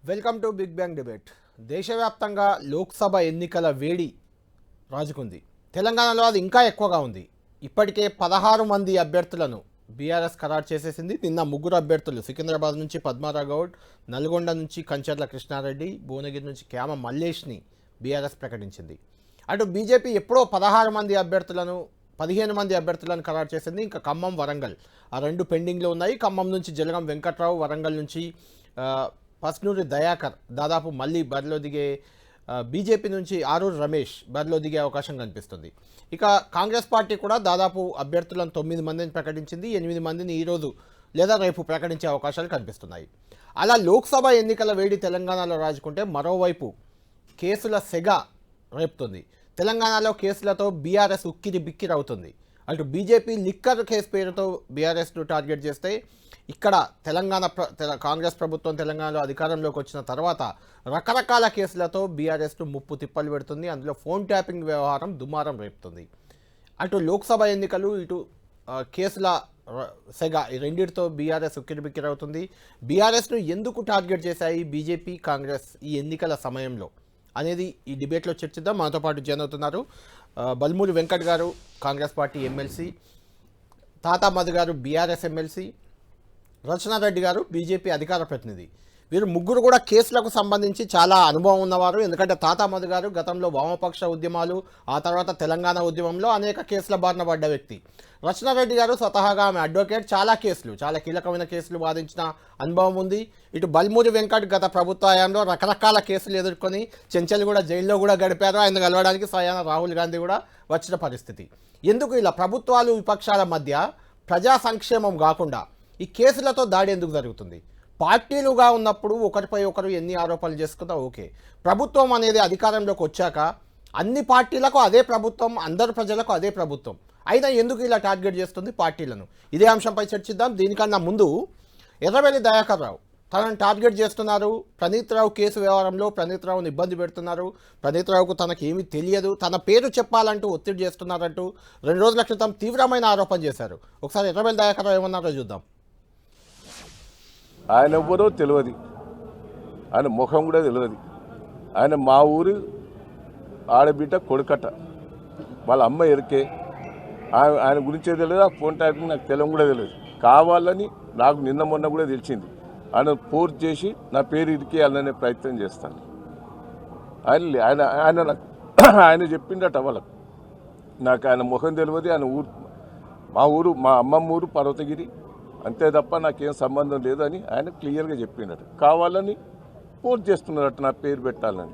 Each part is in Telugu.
Welcome to big bang debate. దేశవ్యాప్తంగా లోక్సభ ఎన్నికల వేడి రాజుకుంది. తెలంగాణలో అది ఇంకా ఎక్కువగా ఉంది. ఇప్పటికే 16 మంది అభ్యర్థులను బీఆర్ఎస్ ఖరారు చేసేసింది. నిన్న ముగ్గురు అభ్యర్థులు సికింద్రాబాద్ నుంచి పద్మారావు గౌడ్, నల్గొండ నుంచి కంచర్ల కృష్ణారెడ్డి, భువనగిరి నుంచి క్యామ మల్లేష్ని బీఆర్ఎస్ ప్రకటించింది. అటు బీజేపీ ఎప్పుడో 16 మంది అభ్యర్థులను 15 మంది అభ్యర్థులను ఖరారు చేసింది. ఇంకా ఖమ్మం, వరంగల్ ఆ రెండు పెండింగ్లో ఉన్నాయి. ఖమ్మం నుంచి జలగం వెంకట్రావు, వరంగల్ నుంచి పస్నూరి దయాకర్ దాదాపు మళ్ళీ బరిలో దిగే, బీజేపీ నుంచి ఆరూరు రమేష్ బరిలో దిగే అవకాశం కనిపిస్తుంది. ఇక కాంగ్రెస్ పార్టీ కూడా దాదాపు అభ్యర్థులను 9 మందిని ప్రకటించింది. 8 మందిని ఈరోజు లేదా రేపు ప్రకటించే అవకాశాలు కనిపిస్తున్నాయి. అలా లోక్సభ ఎన్నికల వేడి తెలంగాణలో రాజుకుంటే మరోవైపు కేసుల సెగ రేపుతుంది. తెలంగాణలో కేసులతో బీఆర్ఎస్ ఉక్కిరి బిక్కిరి అవుతుంది. అటు బీజేపీ లిక్కర్ కేసు పేరుతో బీఆర్ఎస్ను టార్గెట్ చేస్తే, ఇక్కడ కాంగ్రెస్ ప్రభుత్వం తెలంగాణలో అధికారంలోకి వచ్చిన తర్వాత రకరకాల కేసులతో బీఆర్ఎస్ను ముప్పు తిప్పలు పెడుతుంది. అందులో ఫోన్ ట్యాపింగ్ వ్యవహారం దుమారం రేపుతుంది. అటు లోక్సభ ఎన్నికలు, ఇటు కేసుల సెగ, ఈ రెండింటితో బీఆర్ఎస్ ఉక్కిరిబిక్కిరి అవుతుంది. బీఆర్ఎస్ను ఎందుకు టార్గెట్ చేశాయి బీజేపీ, కాంగ్రెస్ ఈ ఎన్నికల సమయంలో అనేది ఈ డిబేట్లో చర్చిద్దాం. మనతో పాటు జాయిన్ అవుతున్నారు బల్మూరి వెంకట్ గారు, కాంగ్రెస్ పార్టీ ఎమ్మెల్సీ, తాతా మధు గారు, బీఆర్ఎస్ ఎమ్మెల్సీ, రచనారెడ్డి గారు, బీజేపీ అధికార ప్రతినిధి. వీరు ముగ్గురు కూడా కేసులకు సంబంధించి చాలా అనుభవం ఉన్నవారు. ఎందుకంటే తాతా మధు గారు గతంలో వామపక్ష ఉద్యమాలు, ఆ తర్వాత తెలంగాణ ఉద్యమంలో అనేక కేసుల బారిన పడ్డ వ్యక్తి. రచనారెడ్డి గారు స్వతహాగా ఆమె అడ్వకేట్, చాలా కీలకమైన కేసులు వాదించిన అనుభవం ఉంది. ఇటు బల్మూరి వెంకట్ గత ప్రభుత్వ హయాంలో రకరకాల కేసులు ఎదుర్కొని చెంచల్ కూడా జైల్లో కూడా గడిపారు. ఆయన కలవడానికి స్వయాన రాహుల్ గాంధీ కూడా వచ్చిన పరిస్థితి. ఎందుకు ఇలా ప్రభుత్వాలు విపక్షాల మధ్య ప్రజా సంక్షేమం కాకుండా ఈ కేసులతో దాడి ఎందుకు జరుగుతుంది? పార్టీలుగా ఉన్నప్పుడు ఒకరిపై ఒకరు ఎన్ని ఆరోపణలు చేసుకుందా ఓకే. ప్రభుత్వం అనేది అధికారంలోకి వచ్చాక అన్ని పార్టీలకు అదే ప్రభుత్వం, అందరు ప్రజలకు అదే ప్రభుత్వం, అయినా ఎందుకు ఇలా టార్గెట్ చేస్తుంది పార్టీలను? ఇదే అంశంపై చర్చిద్దాం. దీనికన్నా ముందు ఎర్రబెల్లి దయాకర్ రావు తనను టార్గెట్ చేస్తున్నారు. ప్రణీత్ రావు కేసు వ్యవహారంలో ప్రణీత్ రావుని ఇబ్బంది పెడుతున్నారు. ప్రణీత్ రావుకు తనకేమీ తెలియదు, తన పేరు చెప్పాలంటూ ఒత్తిడి చేస్తున్నారంటూ 2 రోజుల క్రితం తీవ్రమైన ఆరోపణ చేశారు. ఒకసారి ఎర్రబెల్లి దయాకర్ రావు ఏమన్నారో చూద్దాం. ఆయన ఎవ్వరో తెలియదు, ఆయన ముఖం కూడా తెలియదు. ఆయన మా ఊరు ఆడబిడ్డ కొడుకట, వాళ్ళ అమ్మ ఎరికే. ఆయన గురించే తెలియదు, ఆ ఫోన్ ట్యాపింగ్ నాకు తెలియడం కూడా తెలియదు. కావాలని నాకు నిన్న మొన్న కూడా తెలిసింది. ఆయన ఫోర్స్ చేసి నా పేరు ఇరికేయాలనే ప్రయత్నం చేస్తాను. ఆయన ఆయన ఆయన చెప్పిండట వాళ్ళకు, నాకు ఆయన ముఖం తెలియదు. ఆయన ఊరు మా అమ్మమ్మ ఊరు పర్వతగిరి, అంతే తప్ప నాకేం సంబంధం లేదని ఆయన క్లియర్గా చెప్పిండట. కావాలని ఫోర్స్ చేస్తున్నారట నా పేరు పెట్టాలని.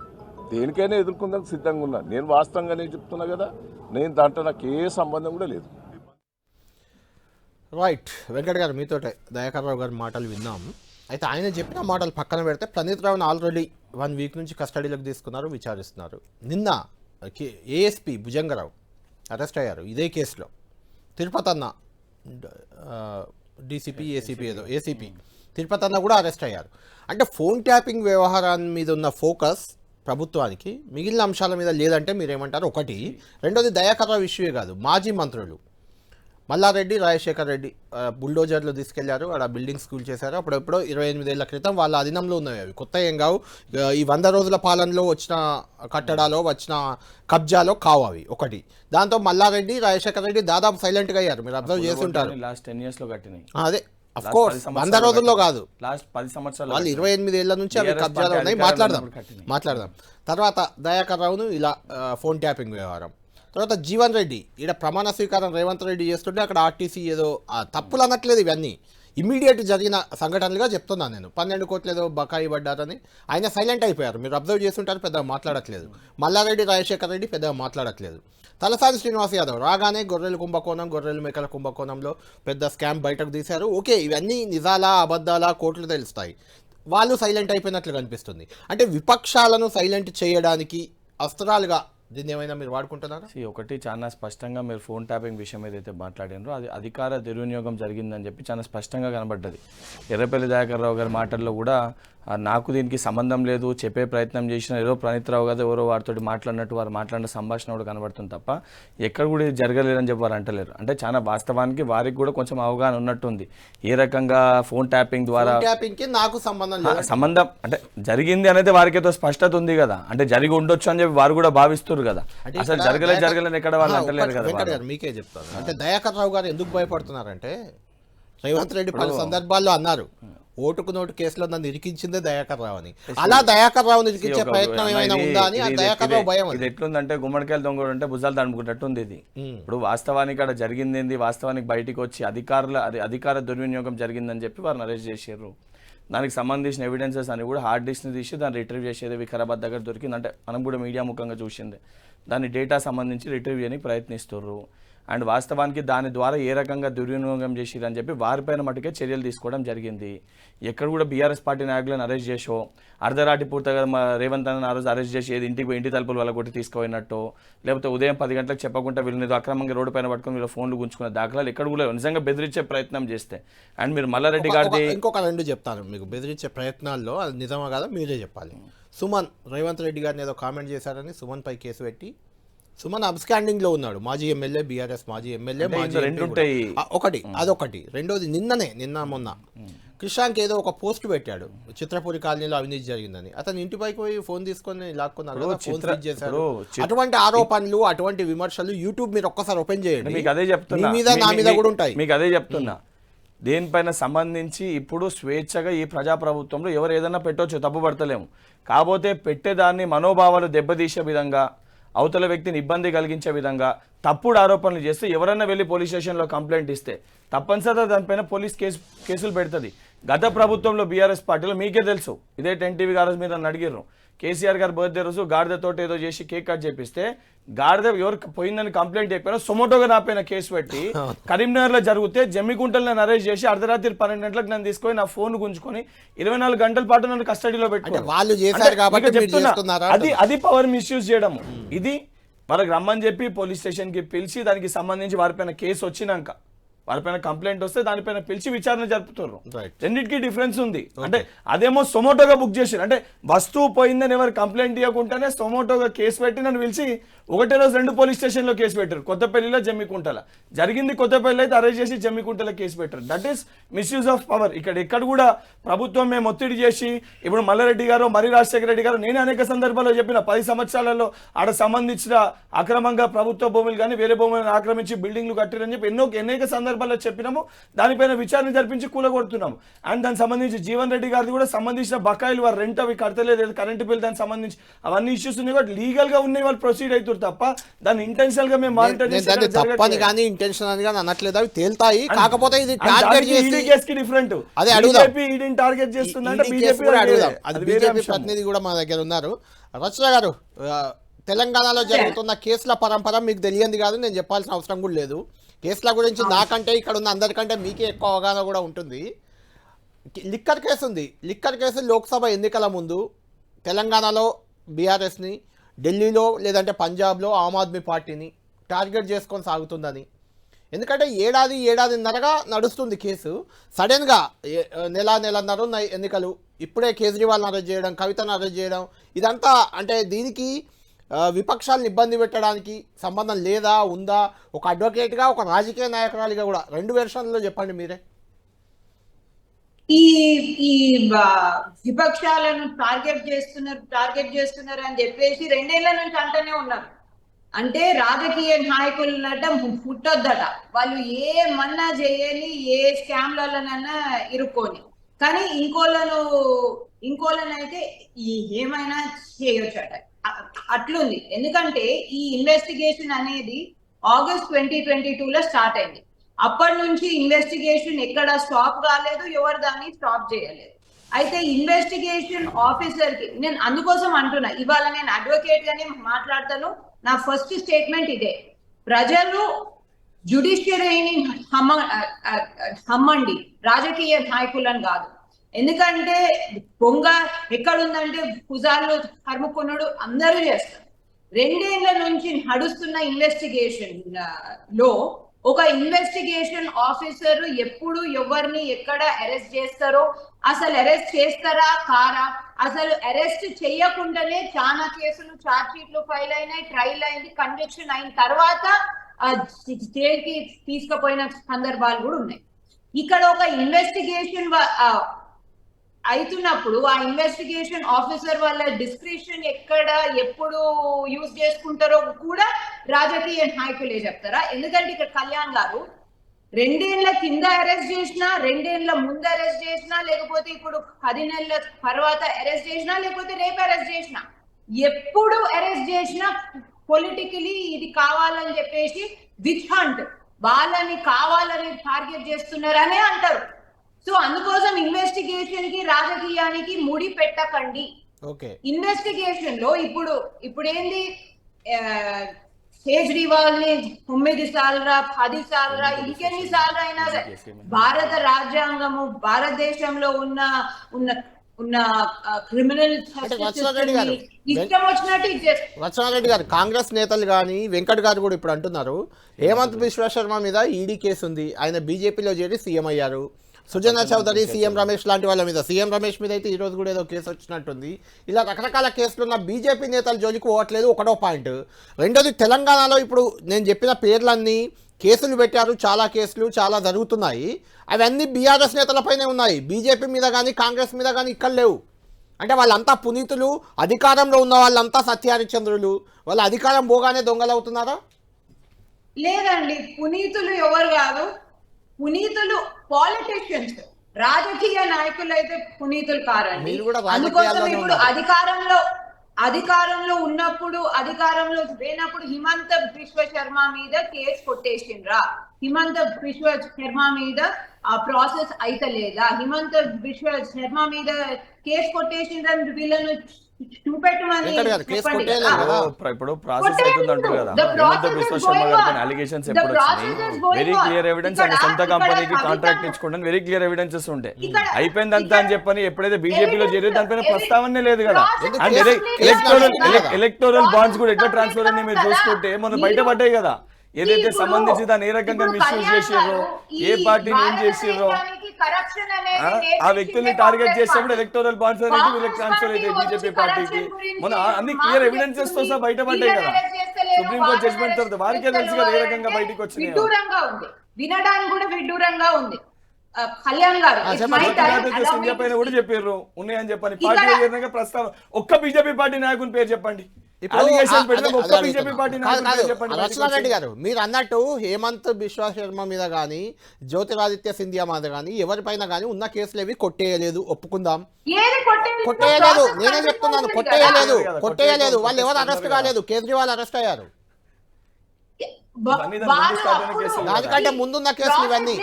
దేనికైనా ఎదుర్కొందానికి సిద్ధంగా ఉన్నా. నేను వాస్తవంగానే చెప్తున్నా కదా, నేను దాంట్లో నాకు ఏ సంబంధం కూడా లేదు. రైట్ వెంకట్ గారు, మీతోటే దయాకర్ రావు గారి మాటలు విన్నాం. అయితే ఆయన చెప్పిన మాటలు పక్కన పెడితే ప్రణీత్ రావుని ఆల్రెడీ 1 వీక్ నుంచి కస్టడీలోకి తీసుకున్నారు, విచారిస్తున్నారు. నిన్న ఏఎస్పీ భుజంగరావు అరెస్ట్ అయ్యారు ఇదే కేసులో. తిరుపతి అన్న డీసీపీ, ఏసీపీ తిరుపతి అన్న కూడా అరెస్ట్ అయ్యారు. అంటే ఫోన్ ట్యాపింగ్ వ్యవహారాన్ని మీద ఉన్న ఫోకస్ ప్రభుత్వానికి మిగిలిన అంశాల మీద లేదంటే మీరేమంటారు? ఒకటి. రెండోది, దయాకర్ రావు ఇష్యూయే కాదు, మాజీ మంత్రులు మల్లారెడ్డి, రాజశేఖర్ రెడ్డి బుల్డోజర్లు తీసుకెళ్లారు, అక్కడ బిల్డింగ్స్ కూల్ చేశారు. అప్పుడెప్పుడో 28 ఏళ్ల క్రితం వాళ్ళ అధీనంలో ఉన్నవి, అవి కొత్త ఏం కావు. ఈ 100 రోజుల పాలనలో వచ్చిన కట్టడాలో వచ్చిన కబ్జాలో కావు అవి. ఒకటి. దాంతో మల్లారెడ్డి, రాజశేఖర్ రెడ్డి దాదాపు సైలెంట్గా అయ్యారు. మీరు అబ్జర్వ్ చేస్తుంటారు. లాస్ట్ 10 years లో కట్టినాయి. అదే అఫ్ కోర్స్ 100 రోజుల్లో కాదు, లాస్ట్ 10 సంవత్సరాలు వాళ్ళు 28 ఏళ్ల నుంచి అవి కబ్జాలు ఉన్నాయి. మాట్లాడదాం. తర్వాత దయాకర్ రావును ఇలా ఫోన్ ట్యాపింగ్ వ్యవహారం. తర్వాత జీవన్ రెడ్డి ఈడ ప్రమాణ స్వీకారం రేవంత్ రెడ్డి చేస్తుంటే అక్కడ ఆర్టీసీ ఏదో తప్పులు అనట్లేదు, ఇవన్నీ ఇమ్మీడియట్ జరిగిన సంఘటనలుగా చెప్తున్నాను నేను. 12 కోట్లు ఏదో బకాయి పడ్డారని ఆయన సైలెంట్ అయిపోయారు. మీరు అబ్జర్వ్ చేస్తుంటారు, పెద్దగా మాట్లాడట్లేదు. మల్లారెడ్డి, రాజశేఖర్ రెడ్డి పెద్దగా మాట్లాడట్లేదు. తలసాని శ్రీనివాస్ యాదవ్ రాగానే గొర్రెల కుంభకోణం, గొర్రెలు మేకల కుంభకోణంలో పెద్ద స్కామ్ బయటకు తీశారు. ఓకే, ఇవన్నీ నిజాలా అబద్ధాలా కోర్టులు తెలుస్తాయి. వాళ్ళు సైలెంట్ అయిపోయినట్లు కనిపిస్తుంది. అంటే విపక్షాలను సైలెంట్ చేయడానికి అస్త్రాలుగా దీన్ని ఏమైనా మీరు వాడుకుంటున్నారా? ఒకటి చాలా స్పష్టంగా మీరు ఫోన్ ట్యాపింగ్ విషయం ఏదైతే మాట్లాడినారో అది అధికార దుర్వినియోగం జరిగిందని చెప్పి చాలా స్పష్టంగా కనబడ్డది. ఎర్రపల్లి దయాకర్ రావు గారి మాటల్లో కూడా నాకు దీనికి సంబంధం లేదు చెప్పే ప్రయత్నం చేసిన ఏదో ప్రణీత్రావు గారు ఎవరో వారితో మాట్లాడినట్టు వారు మాట్లాడిన సంభాషణ కూడా కనబడుతుంది తప్ప ఎక్కడ కూడా ఇది జరగలేదని చెప్పి వారు అంటలేరు. అంటే చాలా వాస్తవానికి వారికి కూడా కొంచెం అవగాహన ఉన్నట్టుంది ఏ రకంగా ఫోన్ ట్యాపింగ్ ద్వారా నాకు సంబంధం అంటే జరిగింది అనేది వారికి ఏదో స్పష్టత ఉంది కదా, అంటే జరిగి ఉండొచ్చు అని చెప్పి వారు కూడా భావిస్తారు కదా, అసలు జరగలేని ఎక్కడ వాళ్ళు అంటలేరు కదా. మీకే చెప్తాను, అంటే దయాకర్ రావు గారు ఎందుకు భయపడుతున్నారంటే రేవంత్ రెడ్డి పలు సందర్భాల్లో అన్నారు ఓటుకు నోటు కేసులో నన్ను ఇరికించిందే దయాకర్ రావు అని. అలా దయాకర్ రావుని ఇరికించే ప్రయత్నం ఏమైనా ఉందా అని దయాకర్ రావు భయం. ఇది ఎట్లుందంటే గుమ్మడికాయలు దొంగ అంటే భుజాలు తడుముకున్నట్టు ఉంది ఇది. ఇప్పుడు వాస్తవానికి అక్కడ జరిగింది ఏంది, వాస్తవానికి బయటికి వచ్చి అధికార దుర్వినియోగం జరిగిందని చెప్పి వారిని అరెస్ట్ చేశారు. దానికి సంబంధించిన ఎవిడెన్సెస్ అని కూడా హార్డ్ డిస్క్ని తీసి దాన్ని రిట్రీవ్ చేసేది వికారాబాద్ దగ్గర దొరికింది. అంటే మనం కూడా మీడియా ముఖంగా చూసింది, దాని డేటా సంబంధించి రిట్రీవ్ చేయడానికి ప్రయత్నిస్తున్నారు. అండ్ వాస్తవానికి దాని ద్వారా ఏ రకంగా దుర్వినియోగం చేసిరని చెప్పి వారిపైన మటుకే చర్యలు తీసుకోవడం జరిగింది. ఎక్కడ కూడా బీఆర్ఎస్ పార్టీ నాయకులను అరెస్ట్ చేసో అర్ధరాత్రి పూర్తిగా రేవంత్ అన్న ఆ రోజు అరెస్ట్ చేసి ఏది ఇంటి తలుపులు వాళ్ళ కొట్టి తీసుకుపోయినట్టు, లేకపోతే ఉదయం 10 గంటలకు చెప్పకుండా వీళ్ళని అక్రమంగా రోడ్డు పైన పట్టుకొని వీళ్ళ ఫోన్లు గుంజుకునే దాఖలాలు ఎక్కడ కూడా నిజంగా బెదిరించే ప్రయత్నం చేస్తే. అండ్ మీరు మల్లారెడ్డి గారిది ఇంకొక రెండు చెప్తాను మీకు, బెదిరించే ప్రయత్నాల్లో అది నిజమా కాదా మీరే చెప్పాలి. సుమన్ రేవంత్ రెడ్డి గారిని ఏదో కామెంట్ చేశారని సుమన్ పై కేసు పెట్టి సుమన్ అబ్స్కాండింగ్ లో ఉన్నాడు. మాజీ ఎమ్మెల్యే, బీఆర్ఎస్ మాజీ ఎమ్మెల్యే, అదొకటి. రెండోది నిన్న మొన్న కృషాంక్ ఏదో ఒక పోస్ట్ పెట్టాడు చిత్రపూరి కాలనీలో అవినీతి జరిగిందని. అతను ఇంటిపైకి పోయి ఫోన్ తీసుకొని లాక్కున్నారు, చేశారు. అటువంటి ఆరోపణలు, అటువంటి విమర్శలు యూట్యూబ్ మీరు ఒక్కసారి ఓపెన్ చేయండి, మీకు అదే చెప్తున్నా, మీ మీద నా మీద కూడా ఉంటాయి. మీకు అదే చెప్తున్నా, దేనిపైన సంబంధించి ఇప్పుడు స్వేచ్ఛగా ఈ ప్రజాప్రభుత్వంలో ఎవరు ఏదైనా పెట్టవచ్చు, తప్పుపడతలేము. కాకపోతే పెట్టేదాన్ని మనోభావాలు దెబ్బతీసే విధంగా, అవతల వ్యక్తిని ఇబ్బంది కలిగించే విధంగా తప్పుడు ఆరోపణలు చేస్తే ఎవరన్నా వెళ్ళి పోలీస్ స్టేషన్లో కంప్లైంట్ ఇస్తే తప్పనిసరిగా దానిపైన పోలీస్ కేసులు పెడుతుంది. గత ప్రభుత్వంలో బీఆర్ఎస్ పార్టీలో మీకే తెలుసు, ఇదే 10 టీవీ గారు మీద నన్ను అడిగారు. కేసీఆర్ గారు బర్త్డే రోజు గాడిదతో ఏదో చేసి కేక్ కట్ చేపిస్తే గాడిద ఎవరికి పోయిందని కంప్లైంట్ చెప్పారో సొమోటోగా నా పైన కేసు పెట్టి కరీంనగర్ లో జరిగితే జమ్మికుంటలు నన్ను అరెస్ట్ చేసి అర్ధరాత్రి 12 గంటలకు నన్ను తీసుకొని నా ఫోన్ గుంజుకొని 24 గంటల పాటు నన్ను కస్టడీలో పెట్టుకున్నారు. అది పవర్ మిస్యూజ్ చేయడం. ఇది వాళ్ళకి రమ్మని చెప్పి పోలీస్ స్టేషన్ కి పిలిచి దానికి సంబంధించి వారిపైన కేసు వచ్చినాక వారిపైన కంప్లైంట్ వస్తే దానిపైన పిలిచి విచారణ జరుపుతారు. రెండింటికి డిఫరెన్స్ ఉంది. అంటే అదేమో సొమోటోగా బుక్ చేశారు, అంటే వస్తువు పోయిందని ఎవరు కంప్లైంట్ ఇవ్వకుండానే సొమోటోగా కేసు పెట్టి నన్ను పిలిచి ఒకటే రోజు 2 పోలీస్ స్టేషన్లో కేసు పెట్టారు. కొత్తపల్లిలో, జమ్మికుంటల జరిగింది. కొత్తపల్లి అయితే అరెస్ట్ చేసి జమ్మికుంటలో కేసు పెట్టారు. That is misuse of power. ఎక్కడ కూడా ప్రభుత్వం మేము ఒత్తిడి చేసి ఇప్పుడు మల్లారెడ్డి గారు, మరి రాజశేఖర రెడ్డి గారు, నేను అనేక సందర్భాల్లో చెప్పిన 10 సంవత్సరాలలో ఆడ సంబంధించిన అక్రమంగా ప్రభుత్వ భూములు కానీ వేరే భూములను ఆక్రమించి బిల్డింగ్లు కట్టారని చెప్పి అనేక సందర్భాల్లో చెప్పినాము. దానిపైన విచారణ జరిపించి కూలగొడుతున్నాము. అండ్ దానికి సంబంధించి జీవన్ రెడ్డి గారిది కూడా సంబంధించిన బకాయిలు వారు రెంట్ అవి కడతలేదు, కరెంటు బిల్ దానికి సంబంధించి అవన్నీ ఇష్యూస్ ఉన్నాయి. బట్ లీగల్ గా ఉన్నాయి, వాళ్ళు ప్రొసీడ్ అవుతారు తప్ప దాన్ని ఇంటెన్షనల్ గా మేము మానిటర్ తప్పని కానీ ఇంటెన్షనల్ గా అనట్లేదు, అవి తేల్తాయి. కాకపోతే ఇది టార్గెట్ చేసి డిఫరెంట్. అదే అడుగుదాం, ఈడీని టార్గెట్ చేస్తుందంటే బీజేపీ ప్రతినిధి కూడా మా దగ్గర ఉన్నారు. రచన గారు, తెలంగాణలో జరుగుతున్న కేసుల పరంపర మీకు తెలియంది కాదు, నేను చెప్పాల్సిన అవసరం కూడా లేదు. కేసుల గురించి నాకంటే ఇక్కడ ఉన్న అందరికంటే మీకే ఎక్కువ అవగాహన కూడా ఉంటుంది. లిక్కర్ కేసు ఉంది. లిక్కర్ కేసు లోక్సభ ఎన్నికల ముందు తెలంగాణలో బీఆర్ఎస్ని, ఢిల్లీలో లేదంటే పంజాబ్లో ఆమ్ ఆద్మీ పార్టీని టార్గెట్ చేసుకొని సాగుతుందని. ఎందుకంటే ఏడాదిన్నరగా నడుస్తుంది కేసు. సడన్గా నెలన్నర ఎన్నికలు, ఇప్పుడే కేజ్రీవాల్ని అరెస్ట్ చేయడం, కవితను అరెస్ట్ చేయడం, ఇదంతా అంటే దీనికి విపక్షాలను ఇబ్బంది పెట్టడానికి సంబంధం లేదా, ఉందా? ఒక అడ్వకేట్గా, ఒక రాజకీయ నాయకురాలిగా కూడా 2 వెర్షన్లో చెప్పండి మీరే. ఈ విపక్షాలను టార్గెట్ చేస్తున్నారు అని చెప్పేసి 2 ఏళ్ల నుంచి అంటూనే ఉన్నారు. అంటే రాజకీయ నాయకులట పుట్టొద్దట, వాళ్ళు ఏమన్నా చేయని, ఏ స్కామ్లలోనైనా ఇరుక్కొని, కానీ ఇంకోళ్ళనైతే ఏమైనా చేయొచ్చట. అట్లుంది. ఎందుకంటే ఈ ఇన్వెస్టిగేషన్ అనేది ఆగస్ట్ 2022లో స్టార్ట్ అయింది. అప్పటి నుంచి ఇన్వెస్టిగేషన్ ఎక్కడ స్టాప్ కాలేదు, ఎవరు దాన్ని స్టాప్ చేయలేదు. అయితే ఇన్వెస్టిగేషన్ ఆఫీసర్ కి నేను అందుకోసం అంటున్నా, ఇవాళ నేను అడ్వకేట్ గానే మాట్లాడతాను. నా ఫస్ట్ స్టేట్మెంట్ ఇదే, ప్రజలు జ్యుడిషియరీని హమ్మండి, రాజకీయ నాయకులను కాదు. ఎందుకంటే పొంగ ఎక్కడుందంటే భుజాలు హర్ముకున్నాడు అందరూ చేస్తారు. 2 ఏళ్ల నుంచి నడుస్తున్న ఇన్వెస్టిగేషన్ లో ఒక ఇన్వెస్టిగేషన్ ఆఫీసర్ ఎప్పుడు ఎవరిని ఎక్కడ అరెస్ట్ చేస్తారో, అసలు అరెస్ట్ చేస్తారా కారా, అసలు అరెస్ట్ చేయకుండానే చాలా కేసులు ఛార్జ్ షీట్లు ఫైల్ అయినాయి, ట్రయల్ అయింది, కన్విక్షన్ అయిన తర్వాత జైలుకి తీసుకుపోయిన సందర్భాలు కూడా ఉన్నాయి. ఇక్కడ ఒక ఇన్వెస్టిగేషన్ అవుతున్నప్పుడు ఆ ఇన్వెస్టిగేషన్ ఆఫీసర్ వాళ్ళ డిస్క్రిప్షన్ ఎక్కడ ఎప్పుడు యూజ్ చేసుకుంటారో కూడా రాజకీయ నాయకులే చెప్తారా? ఎందుకంటే ఇక్కడ కళ్యాణ్ గారు 2 ఏళ్ల కింద అరెస్ట్ చేసినా, 2 ఏళ్ల ముందు అరెస్ట్ చేసినా, లేకపోతే ఇప్పుడు 10 నెలల తర్వాత అరెస్ట్ చేసినా, లేకపోతే రేపు అరెస్ట్ చేసినా, ఎప్పుడు అరెస్ట్ చేసినా పొలిటికలీ ఇది కావాలని చెప్పేసి విచ్ హంట్, వాళ్ళని కావాలని టార్గెట్ చేస్తున్నారనే అంటారు. సో అందుకోసం ఇన్వెస్టిగేషన్ కి రాజకీయానికి ముడి పెట్టకండి. ఇన్వెస్టిగేషన్ లో ఇప్పుడు ఏంది, కేజ్రీవాల్ ని 9 సార్లు 10 సార్లు ఇంకెన్ని సార్లు అయినా భారత రాజ్యాంగము, భారతదేశంలో ఉన్న క్రిమినల్ రచనారెడ్డి గారు, కాంగ్రెస్ నేతలు కానీ వెంకట్ గారు కూడా ఇప్పుడు అంటున్నారు హేమంత్ బిశ్వ శర్మ మీద ఈడీ కేసు ఉంది, ఆయన బీజేపీలో చేరి సీఎం అయ్యారు. సుజనా చౌదరి, సీఎం రమేష్ లాంటి వాళ్ళ మీద, సీఎం రమేష్ మీద అయితే ఈరోజు కూడా ఏదో కేసు వచ్చినట్టుంది. ఇలా రకరకాల కేసులు ఉన్న బీజేపీ నేతలు జోలికి పోవట్లేదు, ఒకటో పాయింట్. రెండోది, తెలంగాణలో ఇప్పుడు నేను చెప్పిన పేర్లన్నీ కేసులు పెట్టారు, చాలా కేసులు చాలా జరుగుతున్నాయి, అవన్నీ బీఆర్ఎస్ నేతలపైనే ఉన్నాయి, బీజేపీ మీద కానీ కాంగ్రెస్ మీద కానీ ఇక్కడ లేవు. అంటే వాళ్ళంతా పునీతులు, అధికారంలో ఉన్న వాళ్ళంతా సత్యహరిశ్చంద్రులు, వాళ్ళ అధికారం పోగానే దొంగలు అవుతున్నారా? లేదండి, పునీతులు ఎవరు కాదు, పునీతులు పాలిటిషియన్స్, రాజకీయ నాయకులు అయితే పునీతులు కారండి. అందుకోసం ఇప్పుడు అధికారంలో ఉన్నప్పుడు, అధికారంలో లేనప్పుడు హిమంత బిశ్వ శర్మ మీద కేసు కొట్టేసిండ్రా? హిమంత బిశ్వ శర్మ మీద ఆ ప్రాసెస్ అయితే లేదా? హిమంత బిశ్వ శర్మ మీద కేసు కొట్టేసిండ్రా వీళ్ళను చూపెట్టమని చెప్పండి. ఇప్పుడు ప్రాసెస్ అవుతుందంటారు కదా, హిమంత బిశ్వ శర్మ గారి అలిగేషన్స్ ఎప్పుడు వచ్చినాయి, వెరీ క్లియర్ ఎవిడెన్స్, ఆయన సొంత కంపెనీకి కాంట్రాక్ట్ ఇచ్చుకుంటాను, వెరీ క్లియర్ ఎవిడెన్సెస్ ఉంటాయి. అయిపోయిందంతా అని చెప్పని ఎప్పుడైతే బీజేపీలో చేరేది దానిపైన ప్రస్తావనే లేదు కదా. అండ్ ఎలక్టోరల్ బాండ్స్ కూడా ఎట్లా ట్రాన్స్ఫర్ అని మీరు చూసుకుంటే మనం బయటపడ్డాయి కదా, ఏదైతే సంబంధించి దాన్ని ఏ రకంగా మిస్యూజ్ చేసారో, ఏ పార్టీని ఏం చేసారో, ఆ వ్యక్తుల్ని టార్గెట్ చేసినప్పుడు ఎలక్టోరల్ బాండ్స్ అనేది వీళ్ళకి ట్రాన్స్ఫర్ అయితే బీజేపీ పార్టీకి మన అన్ని క్లియర్ ఎవిడెన్సెస్ తో సహా బయటపడ్డాయి కదా. సుప్రీంకోర్టు జడ్జ్మెంట్ తర్వాత వారికే తెలుసు కదా ఏ రకంగా బయటకు వచ్చినాయి. వినడానికి కూడా విడ్డూరంగా ఉంది. కళ్యాణ్ గారు సింధ్యా పైన కూడా చెప్పారు ఉన్నాయని చెప్పని, పార్టీ ప్రస్తావన ఒక్క బీజేపీ పార్టీ నాయకుని పేరు చెప్పండి. రచనారెడ్డి గారు, మీరు అన్నట్టు హేమంత్ బిశ్వ శర్మ మీద కానీ జ్యోతిరాదిత్య సింధియా మీద కానీ ఎవరిపైన కానీ ఉన్న కేసులు ఏవి కొట్టేయలేదు, ఒప్పుకుందాం. కొట్టేయలేదు, నేనే చెప్తున్నాను, కొట్టేయలేదు. వాళ్ళు ఎవరు అరెస్ట్ కాలేదు, కేజ్రీవాల్ అరెస్ట్ అయ్యారు. దానికంటే ముందున్న కేసులు ఇవన్నీ.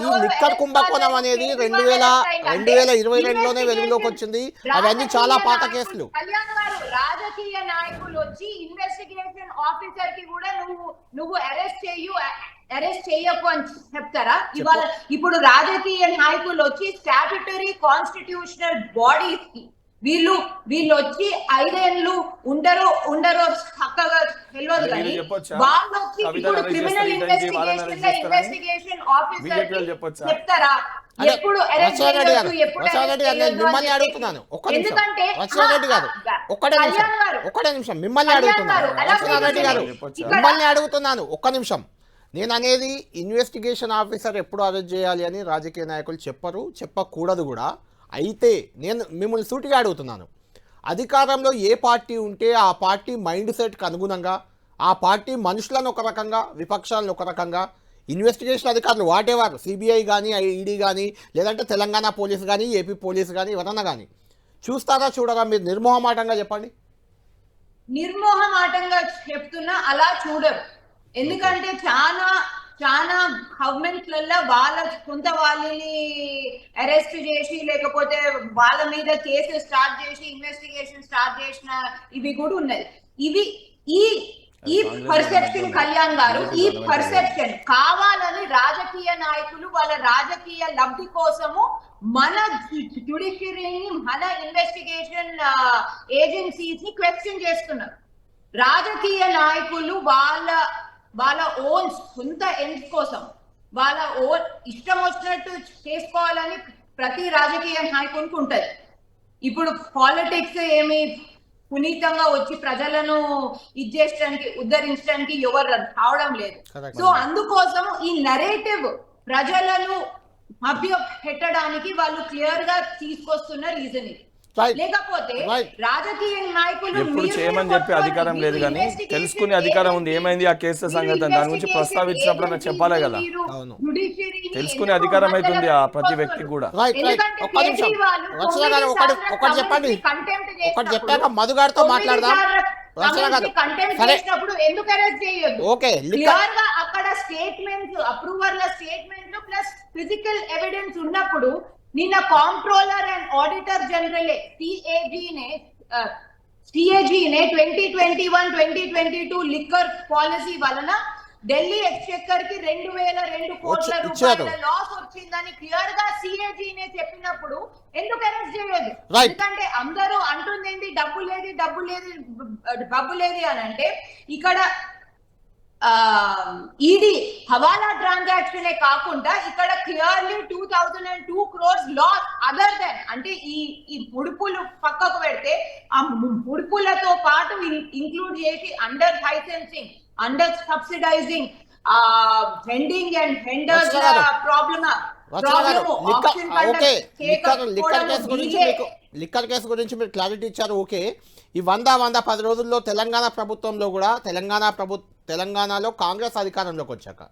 ఈ లిక్కర్ కుంభకోణం అనేది 2022లోనే వెలుగులోకి వచ్చింది, అవన్నీ చాలా పాత కేసులు. రాజకీయ నాయకులు వచ్చి ఇన్వెస్టిగేషన్ ఆఫీసర్ కి కూడా నువ్వు అరెస్ట్ చేయకు అని చెప్తారా? ఇవాళ ఇప్పుడు రాజకీయ నాయకులు వచ్చి స్టాట్యుటరీ కాన్స్టిట్యూషనల్ బాడీస్ కి వీళ్ళు వచ్చి 5 ఏళ్ళు ఉండరో చక్కగా తెలియదు, కానీ వాళ్ళు వచ్చి ఇప్పుడు క్రిమినల్ ఇన్వెస్టిగేషన్ ఆఫీసర్ చెప్తారా ఎప్పుడు అరెస్ట్ చేయొచ్చు, ఎప్పుడు మిమ్మల్ని అడుగుతున్నాను, ఒక్కడే నిమిషం మిమ్మల్ని అడుగుతున్నాను, ఒక్క నిమిషం. నేను అనేది ఇన్వెస్టిగేషన్ ఆఫీసర్ ఎప్పుడు అరెస్ట్ చేయాలి అని రాజకీయ నాయకులు చెప్పరు, చెప్పకూడదు కూడా. అయితే నేను మిమ్మల్ని సూటిగా అడుగుతున్నాను, అధికారంలో ఏ పార్టీ ఉంటే ఆ పార్టీ మైండ్ సెట్కి అనుగుణంగా, ఆ పార్టీ మనుషులను ఒక రకంగా, విపక్షాలను ఒక రకంగా, ఇన్వెస్టిగేషన్ అధికారులు వాటెవర్, సిబిఐ కానీ, ఈడీ కానీ, లేదంటే తెలంగాణ పోలీసు కానీ, ఏపీ పోలీసు కానీ, ఎవరన్నా కానీ చూస్తారా చూడరా? మీరు నిర్మోహమాటంగా చెప్పండి. నిర్మోహమాటంగా చెప్తున్నా అలా చూడరు. ఎందుకంటే చాలా గవర్నమెంట్లలో వాళ్ళ కొంత వాళ్ళని అరెస్ట్ చేసి, లేకపోతే వాళ్ళ మీద కేసు స్టార్ట్ చేసి, ఇన్వెస్టిగేషన్ స్టార్ట్ చేసిన ఇవి కూడా ఉన్నాయి. ఇవి ఈ పర్సెప్షన్ కళ్యాణ్ గారు, ఈ పర్సెప్షన్ కావాలని రాజకీయ నాయకులు వాళ్ళ రాజకీయ లబ్ధి కోసము మన జ్యుడిషియరీని, మన ఇన్వెస్టిగేషన్ ఏజెన్సీస్ ని క్వశ్చన్ చేస్తున్నారు. రాజకీయ నాయకులు వాళ్ళ ఓన్ సొంత ఎండ్ కోసం, వాళ్ళ ఓన్ ఇష్టం వచ్చినట్టు చేసుకోవాలని ప్రతి రాజకీయ నాయకునికి ఉంటది. ఇప్పుడు పాలిటిక్స్ ఏమి పునీతంగా వచ్చి ప్రజలను ఇచ్చేయడానికి, ఉద్ధరించడానికి ఎవరు రావడం లేదు. సో అందుకోసం ఈ నరేటివ్ ప్రజలను మభ్య పెట్టడానికి వాళ్ళు క్లియర్ గా తీసుకొస్తున్న రీజన్ ఇది. లేకపోతే రాజకీయ నాయకులు ఎప్పుడు చేయమని చెప్పి అధికారం లేదు, కానీ తెలుసుకునే అధికారం ఉంది. ఏమైంది ఆ కేసు సంగతి, దాని గురించి ప్రస్తావించినప్పుడు నాకు చెప్పాలే కదా. తెలుసుకునే అధికారం అవుతుంది ఆ ప్రతి వ్యక్తికి కూడా. ఒకటి చెప్పాక మధు గారితో మాట్లాడదాం. అక్కడ స్టేట్మెంట్స్, అప్రూవర్ల స్టేట్మెంట్ ప్లస్ ఫిజికల్ ఎవిడెన్స్ ఉన్నప్పుడు నిన్న controller and auditor general CAG నే 2021-2022 లిక్కర్ పాలసీ వలన ఢిల్లీ ఎక్స్చెక్కర్ కి 2002 కోట్ల రూపాయల లాస్ వచ్చిందని క్లియర్ గా సిఏజీ నే చెప్పినప్పుడు ఎందుకు అరెస్ట్ చేయలేదు? ఎందుకంటే అందరూ అంటుంది డబ్బు లేదు అని అంటే, ఇక్కడ ఈడీ హవాలా ట్రాన్సాక్షన్ కాకుండా ఇక్కడ clearly 2002 crores loss other than, అంటే ఈ ముడుపులు పక్కకు పెడితే ఆ ముడుపులతో పాటు ఇంక్లూడ్ చేసి under licensing, under subsidising, vending and vendors problem, liquor case గురించి మీరు క్లారిటీ ఇచ్చారు. ఓకే, ఈ 110 రోజుల్లో తెలంగాణ ప్రభుత్వంలో కూడా తెలంగాణలో కాంగ్రెస్ అధికారంలోకి వచ్చాక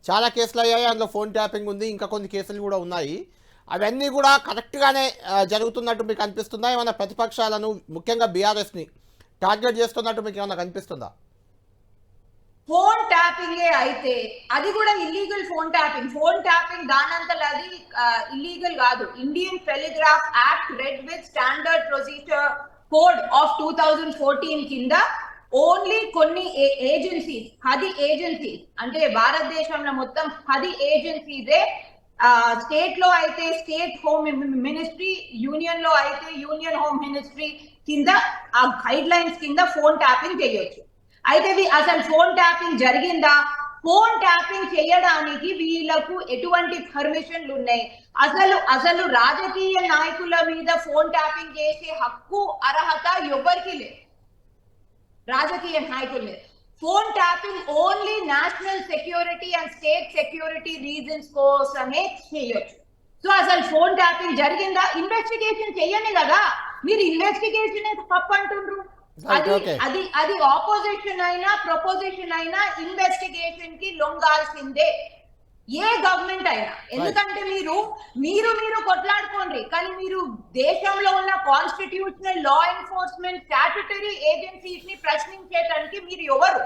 చాలా కేసులు అయ్యాయి. అందులో ఫోన్ ట్యాపింగ్ ఉంది, ఇంకా కొన్ని కేసులు కూడా ఉన్నాయి. అవన్నీ కూడా కరెక్ట్గానే జరుగుతున్నట్టు మీకు అనిపిస్తుందా? ఏమైనా ప్రతిపక్షాలను, ముఖ్యంగా బీఆర్ఎస్ని టార్గెట్ చేస్తున్నట్టు మీకు ఏమైనా కనిపిస్తుందా? ఫోన్ ట్యాపింగ్ అయితే అది కూడా ఇల్లీగల్. ఫోన్ ట్యాపింగ్ దానంతలో అది ఇల్లీగల్ కాదు. Indian telegraph act red with standard procedure code of 2014 కింద ఓన్లీ కొన్ని ఏజెన్సీస్, 10 ఏజెన్సీస్, అంటే భారతదేశంలో మొత్తం 10 ఏజెన్సీసే, స్టేట్ లో అయితే స్టేట్ హోమ్ మినిస్ట్రీ, యూనియన్ లో అయితే యూనియన్ హోమ్ మినిస్ట్రీ కింద ఆ గైడ్ లైన్స్ కింద ఫోన్ ట్యాపింగ్ చేయొచ్చు. అయితే అసలు ఫోన్ ట్యాపింగ్ జరిగిందా? ఫోన్ ట్యాపింగ్ చేయడానికి వీళ్ళకు ఎటువంటి పర్మిషన్లు ఉన్నాయి? అసలు రాజకీయ నాయకుల మీద ఫోన్ ట్యాపింగ్ చేసే హక్కు, అర్హత ఎవరికి లేదు. రాజకీయ నాయకులు లేదు. Phone tapping only national security and state security reasons కోసమే చేయొచ్చు. సో అసలు ఫోన్ ట్యాపింగ్ జరిగిందా? ఇన్వెస్టిగేషన్ చెయ్యండి కదా. మీరు ఇన్వెస్టిగేషన్ తప్పు అంటుండ్రు. అది ఆపోజిషన్ అయినా ప్రపోజిషన్ అయినా ఇన్వెస్టిగేషన్ కి లొంగాల్సిందే, ఏ గవర్నమెంట్ అయినా. ఎందుకంటే మీరు కొట్లాడుకోండి, కానీ మీరు దేశంలో ఉన్న constitutional law enforcement statutory agencies ని ప్రశ్నించేటానికి మీరు ఎవరు?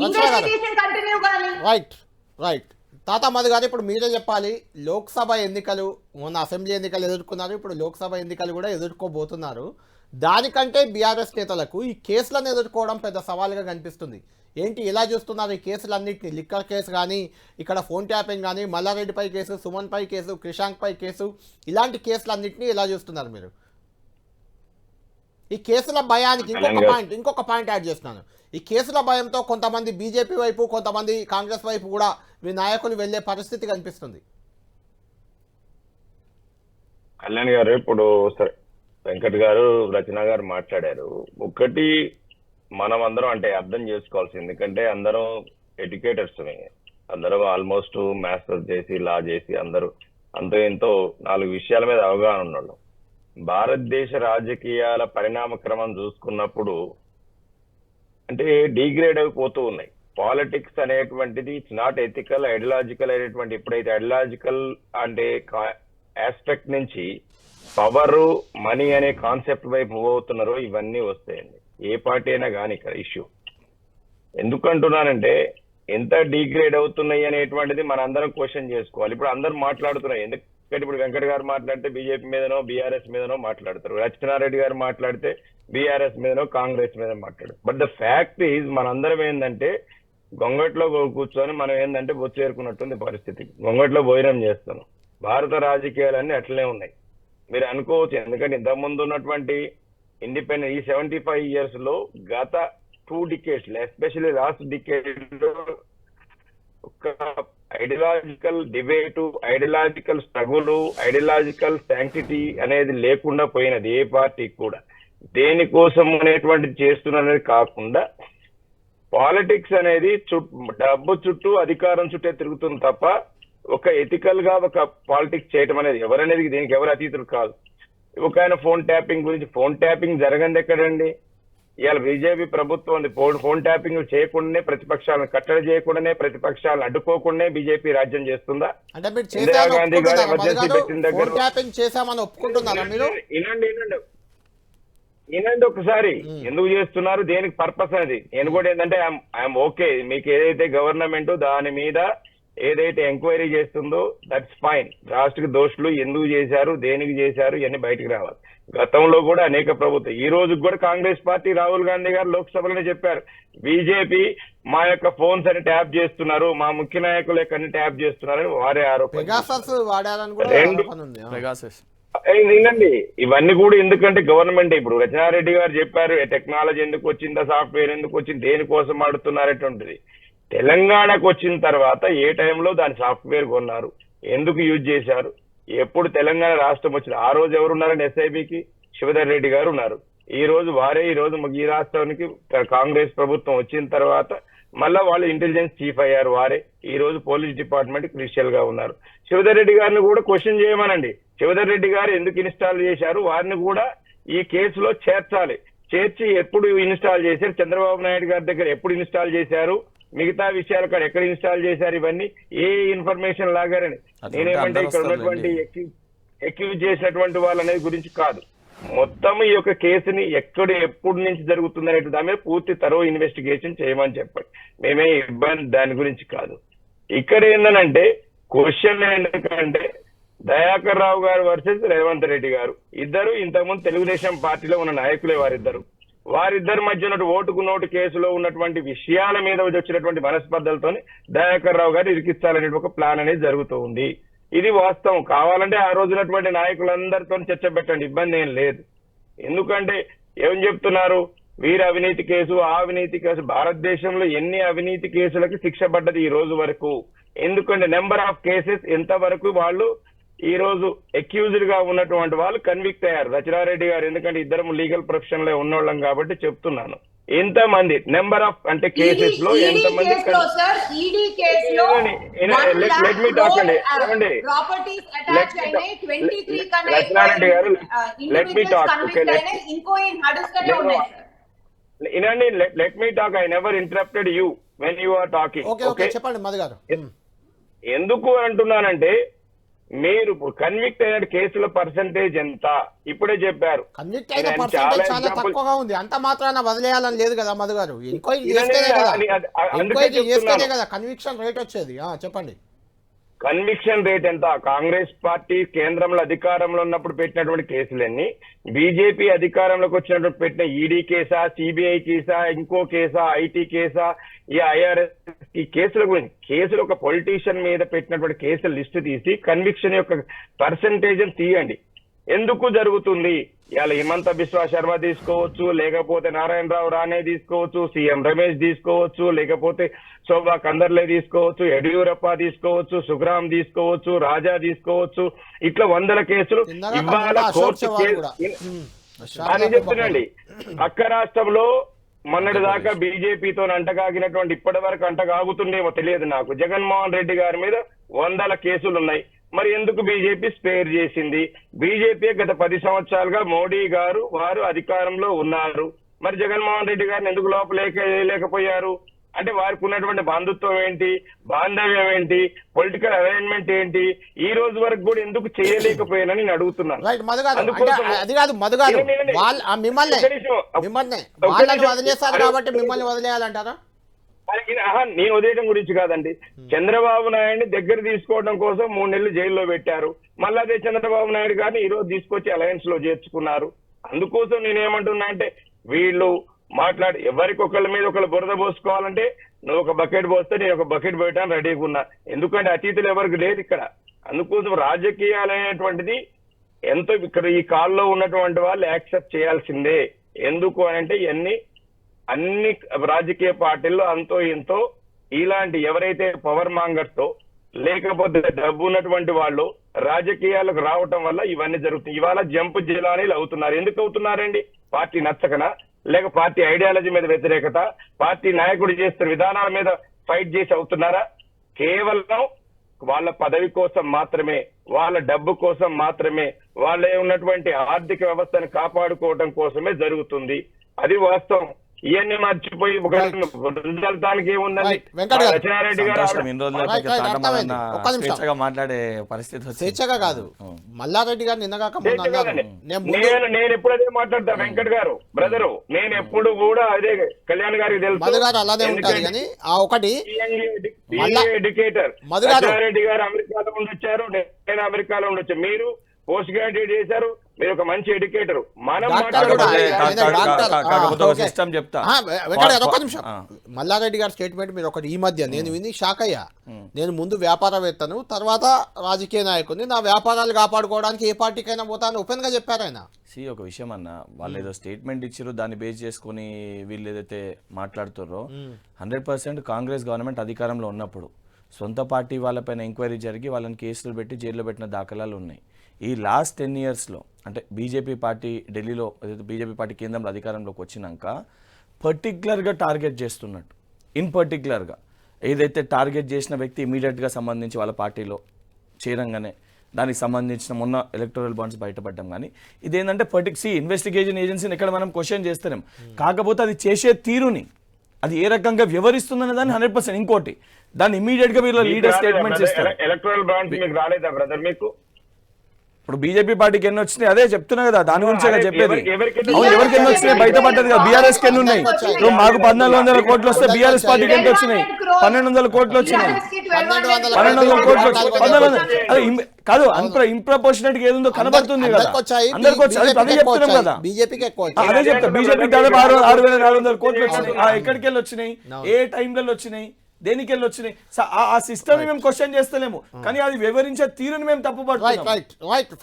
ఇన్వెస్టిగేషన్ కంటిన్యూ కానీ. రైట్ తాతా మధు గారు, ఇప్పుడు మీరే చెప్పాలి. లోక్సభ ఎన్నికలు, మొన్న అసెంబ్లీ ఎన్నికలు ఎదుర్కొన్నారు, ఇప్పుడు లోక్సభ ఎన్నికలు కూడా ఎదుర్కోబోతున్నారు. దానికంటే బీఆర్ఎస్ నేతలకు ఈ కేసులను ఎదుర్కోవడం పెద్ద సవాలుగా కనిపిస్తుంది. ఏంటి, ఎలా చూస్తున్నారు ఈ కేసులన్నింటినీ? లిక్కర్ కేసు కానీ, ఇక్కడ ఫోన్ ట్యాపింగ్ కానీ, మల్లారెడ్డిపై కేసు, సుమన్పై కేసు, క్రిషాంక్పై కేసు, ఇలాంటి కేసులన్నింటినీ ఎలా చూస్తున్నారు మీరు? ఈ కేసుల భయానికి ఇంకొక పాయింట్ యాడ్ చేస్తున్నాను. ఈ కేసుల భయంతో కొంతమంది బీజేపీ వైపు, కొంతమంది కాంగ్రెస్ వైపు కూడా మీ నాయకులు వెళ్లే పరిస్థితి కనిపిస్తుంది. కళ్యాణ్ గారు, ఇప్పుడు సరే వెంకట్ గారు, రచన గారు మాట్లాడారు. ఒకటి మనం అందరం అంటే అర్థం చేసుకోవాల్సింది, ఎందుకంటే అందరం ఎడ్యుకేటర్స్, అందరం ఆల్మోస్ట్ మాస్టర్స్ చేసి, లా చేసి, అందరూ అంతో ఎంతో 4 విషయాల మీద అవగాహన ఉన్నాడు. భారతదేశ రాజకీయాల పరిణామ క్రమం చూసుకున్నప్పుడు అంటే డిగ్రేడ్ అయిపోతూ ఉన్నాయి. పాలిటిక్స్ అనేటువంటిది ఇట్స్ నాట్ ఎథికల్, ఐడియాలజికల్ అనేటువంటి, ఎప్పుడైతే ఐడియాలజికల్ అంటే ఆస్పెక్ట్ నుంచి పవర్, మనీ అనే కాన్సెప్ట్ వైపు మూవ్ అవుతున్నారో ఇవన్నీ వస్తాయండి. ఏ పార్టీ అయినా కానీ ఇక్కడ ఇష్యూ ఎందుకంటున్నానంటే ఎంత డిగ్రేడ్ అవుతున్నాయి అనేటువంటిది మనందరం క్వశ్చన్ చేసుకోవాలి. ఇప్పుడు అందరూ మాట్లాడుతున్నాయి, ఎందుకు ఇక్కడ ఇప్పుడు వెంకట్ గారు మాట్లాడితే బీజేపీ మీదనో బీఆర్ఎస్ మీదనో మాట్లాడతారు, లక్ష్మణారెడ్డి గారు మాట్లాడితే బీఆర్ఎస్ మీదనో కాంగ్రెస్ మీద మాట్లాడతారు. బట్ ద ఫ్యాక్ట్ ఈజ్ మనందరం ఏంటంటే గొంగట్లో కూర్చొని మనం ఏంటంటే బొచ్చు ఏరుకున్నట్టుంది పరిస్థితి. గొంగట్లో భోజనం చేస్తాను. భారత రాజకీయాలన్నీ అట్లనే ఉన్నాయి. మీరు అనుకోవచ్చు, ఎందుకంటే ఇంతకుముందు ఉన్నటువంటి ఇండిపెండెంట్ ఈ 75 years లో గత 2 decades ఎస్పెషల్లీ లాస్ట్ డికేడ్ లో ఒక ideological debate, ideological struggle, ideological sanctity అనేది లేకుండా పోయినది ఏ పార్టీ కూడా. దేనికోసం అనేటువంటిది చేస్తున్నది కాకుండా పాలిటిక్స్ అనేది డబ్బు చుట్టూ అధికారం చుట్టే తిరుగుతుంది తప్ప ఒక ఎథికల్ గా ఒక పాలిటిక్స్ చేయటం అనేది ఎవరనేది దీనికి ఎవరు అతీతులు కాదు. ఒక ఆయన ఫోన్ ట్యాపింగ్ గురించి, ఫోన్ ట్యాపింగ్ జరగండి ఎక్కడండి? ఇవాళ బీజేపీ ప్రభుత్వం ఉంది, ఫోన్ ట్యాపింగ్ చేయకుండానే, ప్రతిపక్షాలను కట్టడి చేయకుండానే, ప్రతిపక్షాలను అడ్డుకోకుండానే బీజేపీ రాజ్యం చేస్తుందా? అంటే మీరు ఇందిరాగాంధీ గారు ఎమర్జెన్సీ పెట్టిన దగ్గర వినండి ఒకసారి, ఎందుకు చేస్తున్నారు, దేనికి పర్పస్ అనేది. నేను కూడా ఏంటంటే ఐఎమ్ ఓకే, మీకు ఏదైతే గవర్నమెంట్ దాని మీద ఏదైతే ఎంక్వైరీ చేస్తుందో దట్స్ ఫైన్. రాష్ట్రకి దోషులు ఎందుకు చేశారు, దేనికి చేశారు, ఇవన్నీ బయటకు రావాలి. గతంలో కూడా అనేక ప్రభుత్వం, ఈ రోజు కూడా కాంగ్రెస్ పార్టీ రాహుల్ గాంధీ గారు లోక్సభలోనే చెప్పారు, బీజేపీ మా యొక్క ఫోన్స్ అని ట్యాప్ చేస్తున్నారు, మా ముఖ్య నాయకులు ఎక్కడిని ట్యాప్ చేస్తున్నారని వారే వినండి. ఇవన్నీ కూడా ఎందుకంటే గవర్నమెంట్ ఇప్పుడు రచనారెడ్డి గారు చెప్పారు, టెక్నాలజీ ఎందుకు వచ్చిందా, సాఫ్ట్వేర్ ఎందుకు వచ్చింది, దేనికోసం ఆడుతున్నారటువంటిది. తెలంగాణకు వచ్చిన తర్వాత ఏ టైంలో దాని సాఫ్ట్వేర్ కొన్నారు, ఎందుకు యూజ్ చేశారు, ఎప్పుడు తెలంగాణ రాష్ట్రం వచ్చింది, ఆ రోజు ఎవరున్నారండి? ఎస్ఐబికి శివధర్ రెడ్డి గారు ఉన్నారు. ఈ రోజు ఈ రాష్ట్రానికి కాంగ్రెస్ ప్రభుత్వం వచ్చిన తర్వాత మళ్ళా వాళ్ళు ఇంటెలిజెన్స్ చీఫ్ అయ్యారు వారే. ఈ రోజు పోలీస్ డిపార్ట్మెంట్ క్రిషియల్ గా ఉన్నారు. శివధర్ రెడ్డి గారిని కూడా క్వశ్చన్ చేయమనండి. శివధర్ రెడ్డి గారు ఎందుకు ఇన్స్టాల్ చేశారు, వారిని కూడా ఈ కేసులో చేర్చాలి. చేర్చి ఎప్పుడు ఇన్స్టాల్ చేశారు, చంద్రబాబు నాయుడు గారి దగ్గర ఎప్పుడు ఇన్స్టాల్ చేశారు, మిగతా విషయాలు కాదు ఎక్కడ ఇన్స్టాల్ చేశారు, ఇవన్నీ ఏ ఇన్ఫర్మేషన్ లాగారని. నేనేమంటే ఇక్కడ ఉన్నటువంటి ఎక్యూజ్ చేసినటువంటి వాళ్ళ అనేది గురించి కాదు, మొత్తం ఈ యొక్క కేసుని ఎప్పటి నుంచి జరుగుతుంది అనే దాని మీద పూర్తి తరో ఇన్వెస్టిగేషన్ చేయమని చెప్పండి. మేమే ఇబ్బంది దాని గురించి కాదు. ఇక్కడ ఏంటంటే క్వశ్చన్ ఎందుకంటే దయాకర్ రావు గారు వర్సెస్ రేవంత్ రెడ్డి గారు ఇద్దరు ఇంతకుముందు తెలుగుదేశం పార్టీలో ఉన్న నాయకులే. వారిద్దరి మధ్య ఓటుకు నోటు కేసులో ఉన్నటువంటి విషయాల మీద వచ్చినటువంటి మనస్పర్ధలతో దయాకర్ రావు గారు ఇరికిస్తారనే ఒక ప్లాన్ అనేది జరుగుతూ ఉంది. ఇది వాస్తవం. కావాలంటే ఆ రోజునటువంటి నాయకులందరితో చర్చ పెట్టండి, ఇబ్బంది ఏం లేదు. ఎందుకంటే ఏం చెప్తున్నారు, వీరి అవినీతి కేసు, ఆ అవినీతి కేసు, భారతదేశంలో ఎన్ని అవినీతి కేసులకు శిక్ష పడ్డది ఈ రోజు వరకు? ఎందుకంటే నెంబర్ ఆఫ్ కేసెస్ ఎంత వరకు వాళ్ళు ఈ రోజు అక్యూజ్డ్ గా ఉన్నటువంటి వాళ్ళు కన్విక్ట్ అయ్యారు. రచనారెడ్డి గారు, ఎందుకంటే ఇద్దరు లీగల్ ప్రొఫెషన్ లో ఉన్నోళ్ళం కాబట్టి చెప్తున్నాను, ఎంతమంది నెంబర్ ఆఫ్ అంటే కేసెస్ లో ఎంతమంది. రచనారెడ్డి గారు లెట్ మీ టాక్, వినండి, let me talk. I never interrupted you when you are talking. చెప్పండి మధు గారు. ఎందుకు అంటున్నానంటే మీరు కన్విక్ట్ అయిన కేసుల పర్సంటేజ్ ఎంత ఇప్పుడే చెప్పారు. కన్విక్ట్ అయిన పర్సంటేజ్ చాలా తక్కువగా ఉంది. అంత మాత్రాన వదిలేయాలని లేదు కదా మధు గారు, ఎంక్వైరీ చేస్తేనే కదా కన్విక్షన్ రేట్ వచ్చేది. చెప్పండి, కన్విక్షన్ రేట్ ఎంత? కాంగ్రెస్ పార్టీ కేంద్రంలో అధికారంలో ఉన్నప్పుడు పెట్టినటువంటి కేసులన్నీ, బీజేపీ అధికారంలోకి వచ్చినప్పుడు పెట్టిన ఈడీ కేసా, సిబిఐ కేసా, ఇంకో కేసా, ఐటీ కేసా, ఈ ఐఆర్ఎస్ ఈ కేసుల గురించి, కేసులు ఒక పొలిటీషియన్ మీద పెట్టినటువంటి కేసుల లిస్టు తీసి కన్విక్షన్ యొక్క పర్సంటేజ్ తీయండి. ఎందుకు జరుగుతుంది? ఇవాళ హిమంత బిశ్వా శర్మ తీసుకోవచ్చు, లేకపోతే నారాయణరావు రానే తీసుకోవచ్చు, సీఎం రమేష్ తీసుకోవచ్చు, లేకపోతే శోభా కందర్లే తీసుకోవచ్చు, యడియూరప్ప తీసుకోవచ్చు, సుగ్రామ్ తీసుకోవచ్చు, రాజా తీసుకోవచ్చు, ఇట్లా 100 కేసులు ఇవాళ కోర్టు అని చెప్తున్నాండి. పక్క రాష్ట్రంలో మొన్నటి దాకా బీజేపీతో అంటగాగినటువంటి ఇప్పటి వరకు అంటగాగుతుండేమో తెలియదు నాకు, జగన్మోహన్ రెడ్డి గారి మీద 100 కేసులు ఉన్నాయి. మరి ఎందుకు బీజేపీ స్పేర్ చేసింది? బీజేపీ గత 10 సంవత్సరాలుగా మోడీ గారు వారు అధికారంలో ఉన్నారు. మరి జగన్మోహన్ రెడ్డి గారిని ఎందుకు లోపలేకపోయారు? అంటే వారికి ఉన్నటువంటి బంధుత్వం ఏంటి, బాంధవ్యం ఏంటి, పొలిటికల్ అరేంజ్మెంట్ ఏంటి, ఈ రోజు వరకు కూడా ఎందుకు చేయలేకపోయానని నేను అడుగుతున్నాను. వదిలేస్తారు కాబట్టి మిమ్మల్ని వదిలేయాలంటారా? నేను వదిలేయడం గురించి కాదండి. చంద్రబాబు నాయుడిని దగ్గర తీసుకోవడం కోసం 3 నెలలు జైల్లో పెట్టారు. మళ్ళీ అదే చంద్రబాబు నాయుడు గారిని ఈ రోజు తీసుకొచ్చి అలయన్స్ లో చేర్చుకున్నారు. అందుకోసం నేనేమంటున్నా అంటే వీళ్ళు మాట్లాడి ఎవరికొకళ్ళ మీద ఒకళ్ళు బురద పోసుకోవాలంటే నువ్వు ఒక బకెట్ పోస్తే నేను ఒక బకెట్ పోయటానికి రెడీగా ఉన్నా. ఎందుకంటే అతీతులు ఎవరికి లేదు ఇక్కడ. అందుకోసం రాజకీయాలు అనేటువంటిది ఎంతో ఇక్కడ ఈ కాల్లో ఉన్నటువంటి వాళ్ళు యాక్సెప్ట్ చేయాల్సిందే. ఎందుకు అంటే ఇవన్నీ అన్ని రాజకీయ పార్టీల్లో అంతో ఇంతో ఇలాంటి ఎవరైతే పవర్ మాంగర్తో లేకపోతే డబ్బు ఉన్నటువంటి వాళ్ళు రాజకీయాలకు రావటం వల్ల ఇవన్నీ జరుగుతాయి. ఇవాళ జంపు జిలానీలు అవుతున్నారు. ఎందుకు అవుతున్నారండి? పార్టీ నచ్చకనా, లేక పార్టీ ఐడియాలజీ మీద వ్యతిరేకత, పార్టీ నాయకుడు చేస్తున్న విధానాల మీద ఫైట్ చేసి అవుతున్నారా? కేవలం వాళ్ళ పదవి కోసం మాత్రమే, వాళ్ళ డబ్బు కోసం మాత్రమే, వాళ్ళ ఉన్నటువంటి ఆర్థిక వ్యవస్థను కాపాడుకోవడం కోసమే జరుగుతుంది. అది వాస్తవం. ఇవన్నీ మర్చిపోయి దానికి ఏముందండి? రచనారెడ్డి గారు స్వేచ్ఛగా మాట్లాడే పరిస్థితి స్వేచ్ఛగా కాదు. మల్లారెడ్డి గారు నిన్నగాక నేను ఎప్పుడు అదే మాట్లాడతా. వెంకట్ గారు బ్రదరు, నేను ఎప్పుడు కూడా అదే కళ్యాణ్ గారికి తెలుసు అలానే ఉంటారు. కానీ ఆ ఒకటి ఎడ్యుకేటర్ రచనారెడ్డి గారు అమెరికాలో ఉండొచ్చారు, నేను అమెరికాలో ఉండొచ్చు. మీరు పోస్ట్ గ్రాడ్యుయేట్ చేశారు, మీరు ఒక మంచి ఎడ్యుకేటర్. మనం మల్లారెడ్డి గారి స్టేట్మెంట్ మీరు ఒకటి ఈ మధ్య నేను విని షాక్ అయ్యా. నేను ముందు వ్యాపారవేత్తను, తర్వాత రాజకీయ నాయకుడిని, నా వ్యాపారాలు కాపాడుకోవడానికి ఏ పార్టీకైనా పోతాను ఓపెన్ గా చెప్పారు ఆయన. ఒక విషయం అన్న, వాళ్ళు ఏదో స్టేట్మెంట్ ఇచ్చారు, దాన్ని బేస్ చేసుకుని వీళ్ళు ఏదైతే మాట్లాడుతారో 100% కాంగ్రెస్ గవర్నమెంట్ అధికారంలో ఉన్నప్పుడు సొంత పార్టీ వాళ్ళపైన ఎంక్వైరీ జరిగి వాళ్ళని కేసులు పెట్టి జైల్లో పెట్టిన దాఖలాలు ఉన్నాయి. ఈ లాస్ట్ 10 yearsలో అంటే బీజేపీ పార్టీ ఢిల్లీలో బీజేపీ పార్టీ కేంద్రంలో అధికారంలోకి వచ్చినాక పర్టికులర్గా టార్గెట్ చేస్తున్నట్టు, ఇన్ పర్టికులర్గా ఏదైతే టార్గెట్ చేసిన వ్యక్తి ఇమీడియట్గా సంబంధించి వాళ్ళ పార్టీలో చేరంగానే దానికి సంబంధించిన మొన్న ఎలక్టోరల్ బాండ్స్ బయటపడ్డం. కానీ ఇదేంటంటే ఇన్వెస్టిగేషన్ ఏజెన్సీని ఎక్కడ మనం క్వశ్చన్ చేస్తున్నాం, కాకపోతే అది చేసే తీరుని, అది ఏ రకంగా వ్యవహరిస్తుందనే దాన్ని 100%. ఇంకోటి దాన్ని ఇమీడియట్గా వీళ్ళ లీడర్ స్టేట్మెంట్స్ ఇస్తారు. ఎలక్టోరల్ బాండ్స్ మీకు రాలేదా బ్రదర్? మీకు ఇప్పుడు బీజేపీ పార్టీకి ఎన్ని వచ్చినాయి అదే చెప్తున్నా కదా, దాని గురించే చెప్పేది. అవును, ఎవరికి ఎన్ని వచ్చినాయి బయటపడ్డది కదా. బీఆర్ఎస్ కి ఎన్ని ఉన్నాయి? ఇప్పుడు మాకు 1400 కోట్లు వస్తే బీఆర్ఎస్ పార్టీకి ఎంత వచ్చినాయి? 1200 కోట్లు వచ్చినాయి. 1200 కోట్లు అదే కాదు, అంత ఇంప్రపోర్షనేట్ గా ఏదో కనబడుతుంది కదా అందరికి వచ్చి. అదే చెప్తున్నాం కదా, అదే చెప్తా. బీజేపీకి దాదాపు 6400 కోట్లు వచ్చినాయి. ఎక్కడికి వెళ్ళి వచ్చినాయి? ఏ టైంలలో వచ్చినాయి? దేనికి వెళ్ళి వచ్చినాయి? ఆ సిస్టమ్ మేము క్వశ్చన్ చేస్తలేము, కానీ అది వివరించే తీరుని మేము తప్పుపడుతున్నాం.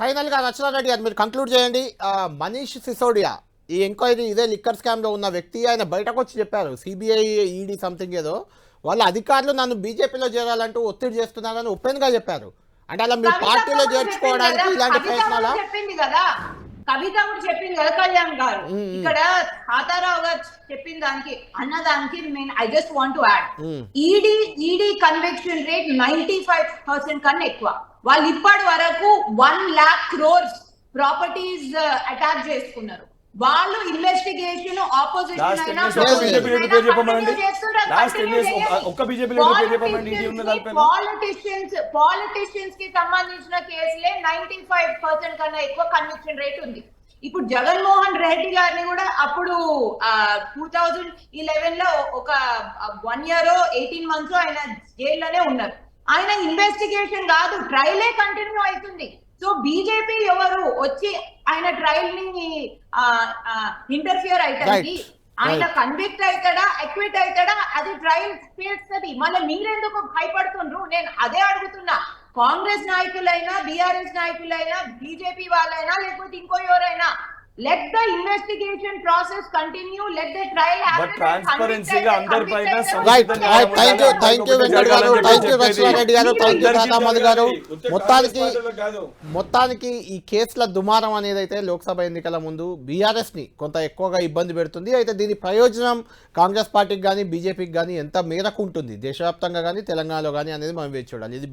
ఫైనల్ గా రచనారెడ్డి గారు మీరు కంక్లూడ్ చేయండి. మనీష్ సిసోడియా ఈ ఎంక్వైరీ ఇదే లిక్కర్ స్కామ్ లో ఉన్న వ్యక్తి, ఆయన బయటకు వచ్చి చెప్పారు సిబిఐ ఈడీ సంథింగ్ ఏదో వాళ్ళ అధికారులు నన్ను బీజేపీలో చేరాలంటూ ఒత్తిడి చేస్తున్నారని ఓపెన్ గా చెప్పారు. అంటే అలా మీ పార్టీలో చేర్చుకోవడానికి ఇలాంటి ప్రయత్నాలు కవిత కూడా చెప్పింది కదా కళ్యాణ్ గారు. ఇక్కడ తాతారావు గారు చెప్పిన దానికి అన్నదానికి నేను I just want to add, ED conviction rate 95% కన్నా ఎక్కువ. వాళ్ళు ఇప్పటి వరకు 1 lakh crores ప్రాపర్టీస్ అటాక్ చేసుకున్నారు. వాళ్ళు ఇన్వెస్టిగేషన్ ఆపోజిషన్ పాలిటిషియన్స్ కి సంబంధించిన కేసులే 95% కన్నా ఎక్కువ కన్విక్షన్ రేట్ ఉంది. ఇప్పుడు జగన్మోహన్ రెడ్డి గారిని కూడా అప్పుడు 2011 లో ఒక 1 year 18 months ఆయన జైల్లోనే ఉన్నారు. ఆయన ఇన్వెస్టిగేషన్ కాదు, ట్రయలే కంటిన్యూ అవుతుంది. సో బీజేపీ ఎవరు వచ్చి ఆయన ట్రయల్ ని ఇంటర్ఫియర్ అవుతానికి, ఆయన కన్విక్ట్ అవుతాడా అక్విట్ అవుతాడా అది ట్రయల్ చేస్తుంది. మళ్ళీ మీరెందుకు భయపడుతుండ్రు? నేను అదే అడుగుతున్నా. కాంగ్రెస్ నాయకులైనా, బీఆర్ఎస్ నాయకులైనా, బీజేపీ వాళ్ళైనా, లేకపోతే ఇంకో ఎవరైనా, let the investigation process continue, let the trial happen. But transparency ga andar paina right. Thank you Venkat garu, thank you Rachnareddy garu, thank you Pradhamad garu. మొత్తానికి ఈ కేసుల దుమారం అనేది అయితే లోక్సభ ఎన్నికల ముందు బీఆర్ఎస్ ని కొంత ఎక్కువగా ఇబ్బంది పెడుతుంది. అయితే దీని ప్రయోజనం కాంగ్రెస్ పార్టీకి కానీ బీజేపీకి కానీ ఎంత మేరకు ఉంటుంది దేశవ్యాప్తంగా కానీ తెలంగాణలో కానీ అనేది మనం వేచి చూడాలి. ఇది